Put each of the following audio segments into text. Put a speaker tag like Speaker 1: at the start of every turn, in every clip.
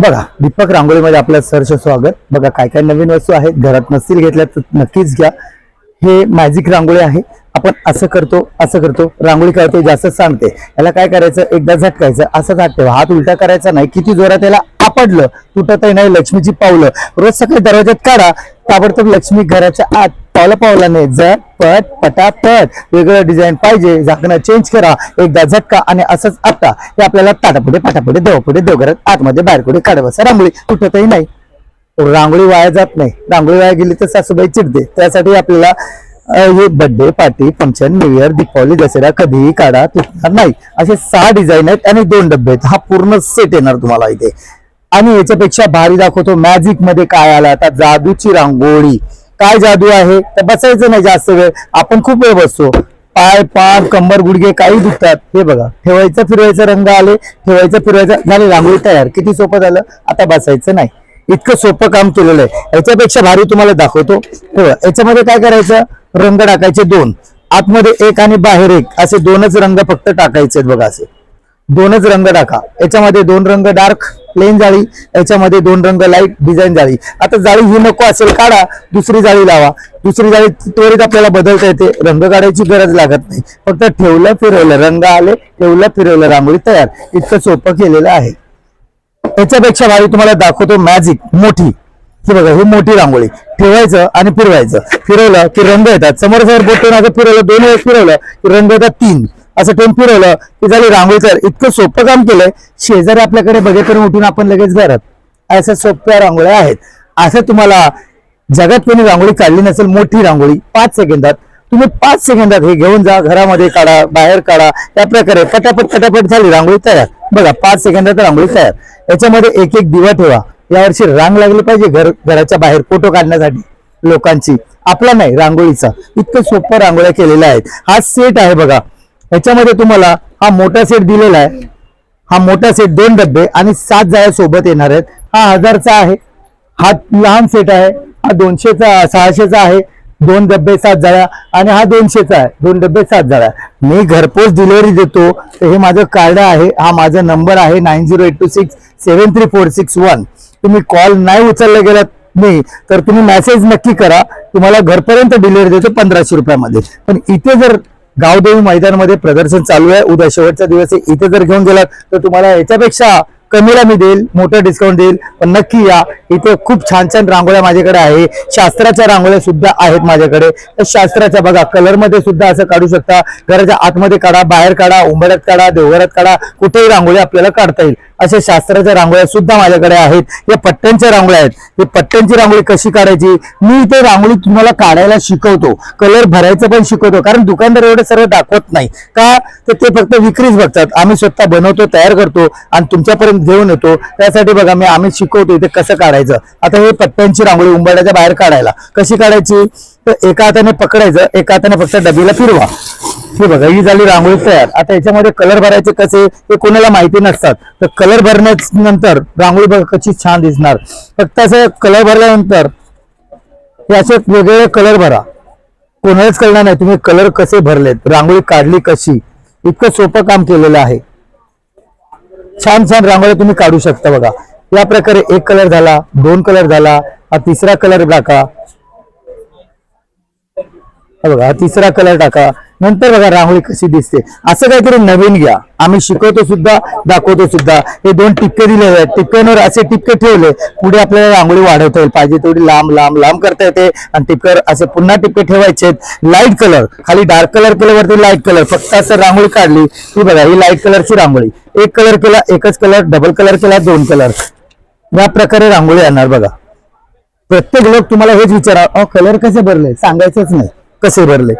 Speaker 1: बघा, दीपक रांगोळीमध्ये आपलं सहर्ष स्वागत. बघा काय काय नवीन वस्तू आहेत, घरात नसतील घेतल्या तर नक्कीच घ्या. हे मॅजिक रांगोळी आहे. आपण असं करतो रांगोळी काढतो, जास्त सांगते. याला काय करायचं, एकदा झटकायचं, असं हात ठेवा, हात उलटा करायचा नाही. किती जोरात याला आपडलं तुटतही नाही. लक्ष्मीची पावलं रोज सकाळी दरवाज्यात काढा, ताबडतोब लक्ष्मी घराच्या आत पावला नाही. झटपट पटापट वेगळं डिझाईन पाहिजे, झाकणं चेंज करा, एकदा झटका आणि असंच आपटा. हे आपल्याला ताटापुढे पाटापुढे देवपुढे देवघरात आतमध्ये बाहेर कुठे काढा, बसा. रांगोळी तुटतही नाही, रांगोळी वाया जात नाही. रांगोळी वाया गेली तर सासूबाई चिडते. त्यासाठी आपल्याला हे birthday party, function, new year, Deepavali, Dussehra कधीही काढा, तुटणार नाही. असे 6 डिझाईन आहेत आणि 2 डब्बे आहेत. हा पूर्ण सेट येणार तुम्हाला इथे. आणि याच्यापेक्षा भारी दाखवतो मॅजिक मध्ये काय आलं आता, जादूची रांगोळी. काय जादू आहे तर बसायचं नाही जास्त वेळ, आपण खूप वेळ बसतो. पाय पाठ कंबर गुडघे काही दुखतात. हे बघा, ठेवायचं फिरवायचं, रंग आले, ठेवायचं फिरवायचं, झाली रांगोळी तयार. किती सोपं झालं. आता बसायचं नाही, इतकं सोपं काम केलेलं आहे. याच्यापेक्षा भारी तुम्हाला दाखवतो. याच्यामध्ये काय करायचं, रंग टाकायचे 2, आतमध्ये 1 आणि बाहेर 1, असे 2च रंग फक्त टाकायचे. बघा, असे 2च रंग टाका. याच्यामध्ये 2 रंग डार्क प्लेन जाळी, याच्यामध्ये 2 रंग लाईट डिझाईन जाळी. आता जाळी ही नको असेल, काढा, दुसरी जाळी लावा. दुसरी जाळी त्वरित आपल्याला बदलता येते, रंग काढायची गरज लागत नाही. फक्त ठेवलं फिरवलं, रंग आले, ठेवलं फिरवलं, रांगोळी तयार. इतकं सोपं केलेलं आहे. याच्यापेक्षा भारी तुम्हाला दाखवतो मॅजिक मोठी. ही बघा, ही मोठी रांगोळी. ठेवायचं आणि फिरवायचं, फिरवलं की रंग येतात. समोर बोट ठेवून असं फिरवलं, 2 वेळेस फिरवलं की रंग येतात 3, असं ठेवून फिरवलं की झाली रांगोळी तयार. इतकं सोपं काम केलंय. शेजारी आपल्याकडे बघेपर्यंत उठून आपण लगेच घरात. अशा सोप्या रांगोळ्या आहेत. असं तुम्हाला जगात कोणी रांगोळी काढली नसेल, मोठी रांगोळी 5 सेकंदात. तुम्ही 5 सेकंदात हे घेऊन जा, घरामध्ये काढा, बाहेर काढा. त्या प्रकारे पटापट झाली रांगोळी तयार. बघा, 5 सेकंदात रांगोळी तयार. याच्यामध्ये एक दिवा ठेवा. यावर्षी रांग लागली पाहिजे घराच्या बाहेर फोटो काढण्यासाठी लोकांची, आपला नाही, रांगोळीचा. इतकं सोपं रांगोळ्या केलेल्या आहेत. हा सेट आहे बघा. याच्यामध्ये तुम्हाला हा मोठा सेट दिलेला आहे. हा मोठा सेट 2 डब्बे आणि 7 जाळ्या सोबत येणार आहेत. हा 1000चा आहे. हा लहान सेट आहे. हा 200चा 600चा आहे. 2 डब्बे 7 जाळ्या आणि हा 200चा आहे. 2 डब्बे 7 जाळ्या. मी घरपोच डिलिव्हरी देतो. तर हे माझं कार्ड आहे, हा माझा नंबर आहे 9082673461. तुम्ही कॉल नाही उचलला गेलात नाही तर तुम्ही मेसेज नक्की करा. तुम्हाला घरपर्यंत डिलिव्हरी देतो 1500 रुपयामध्ये. पण इथे जर गावदेवी मैदानामध्ये प्रदर्शन चालू आहे, उद्या शेवटचा दिवस आहे, इथे जर घेऊन गेलात तर तुम्हाला याच्यापेक्षा कमीला मी देईल, मोठं डिस्काउंट देईल. पण नक्की या, इथे खूप छान छान रांगोळ्या माझ्याकडे आहे. शास्त्राच्या रांगोळ्या सुद्धा आहेत माझ्याकडे. तर शास्त्राच्या बघा, कलर मध्ये सुद्धा असं काढू शकता. घराच्या आतमध्ये काढा, बाहेर काढा, उंबऱ्यात काढा, देवघरात काढा, कुठेही रांगोळी आपल्याला काढता येईल. अशा शास्त्राच्या रांगोळ्या सुद्धा माझ्याकडे आहेत. या पट्ट्यांच्या रांगोळ्या आहेत. ही पट्ट्यांची रांगोळी कशी काढायची मी इथे रांगोळी तुम्हाला काढायला शिकवतो, कलर भरायचं पण शिकवतो. कारण दुकानदार एवढे सर्व दाखवत नाही का, तर ते फक्त विक्रीच बघतात. आम्ही स्वतः बनवतो, तयार करतो आणि तुमच्यापर्यंत घेऊन येतो. त्यासाठी बघा, आम्ही शिकवतो इथे कसं काढायचं. आता हे पट्ट्यांची रांगोळी उंबरड्याच्या बाहेर काढायला कशी काढायची, तर एका हाताने पकडायचं, एका हाताने फक्त डबीला फिरवा. हे बघा, ही झाली रांगोळी तयार. आता याच्यामध्ये कलर भरायचे कसे हे कोणाला माहिती नसतात. तर कलर भरण्यानंतर रांगोळी बघा कशी छान दिसणार. फक्त असं कलर भरल्यानंतर हे असे वेगवेगळे कलर भरा. कोणालाच कळणार नाही तुम्ही कलर कसे भरलेत, रांगोळी काढली कशी. इतकं सोपं काम केलेलं आहे. छान छान रांगोळ्या तुम्ही काढू शकता. बघा, या प्रकारे 1 कलर झाला, 2 कलर झाला, हा 3रा कलर टाका. बघा, हा 3रा कलर टाका. नंतर बघा रांगोळी कशी दिसते. असं काहीतरी नवीन घ्या. आम्ही शिकवतो सुद्धा, दाखवतो सुद्धा. हे 2 टिपके दिलेले आहेत. टिपक्यांवर असे टिपके ठेवले, पुढे आपल्याला रांगोळी वाढवता येईल. पाहिजे तेवढी लांब लांब लांब करता येते. आणि टिपक्यावर असे पुन्हा टिपके ठेवायचे. लाईट कलर खाली डार्क कलर केल्यावरती लाईट कलर. फक्त असं रांगोळी काढली ही बघा, ही लाईट कलरची रांगोळी. 1 कलर केला, 1च कलर, डबल कलर केला, 2 कलर. या प्रकारे रांगोळी येणार. बघा, प्रत्येक लोक तुम्हाला हेच विचारा, कलर कसे भरले, सांगायचंच नाही कसे भरले.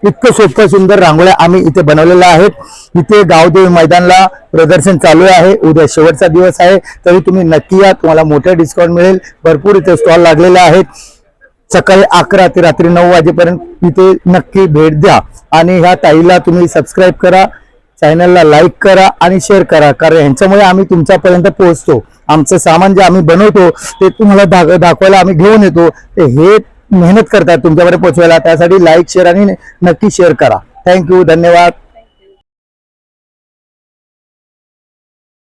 Speaker 1: इतकं सोपं सुंदर रांगोळ्या आम्ही इथे बनवलेल्या आहेत. इथे गावदेवी मैदानला प्रदर्शन चालू आहे. उद्या शेवटचा दिवस आहे, तरी तुम्ही नक्की या. तुम्हाला मोठं डिस्काउंट मिळेल. भरपूर इथे स्टॉल लागलेले आहेत. सकाळी 11 ते रात्री 9 वाजेपर्यंत इथे नक्की भेट द्या. आणि ह्या ताईला तुम्ही सबस्क्राईब करा, चॅनलला लाईक करा आणि शेअर करा. कारण ह्यांच्यामुळे आम्ही तुमच्यापर्यंत पोहोचतो. आमचं सामान जे आम्ही बनवतो ते तुम्हाला दाखवायला आम्ही घेऊन येतो. ते हे मेहनत करतात तुमच्यापर्यंत पोहोचवायला. त्यासाठी लाईक, शेअर आणि नक्की शेअर करा. थँक्यू, धन्यवाद.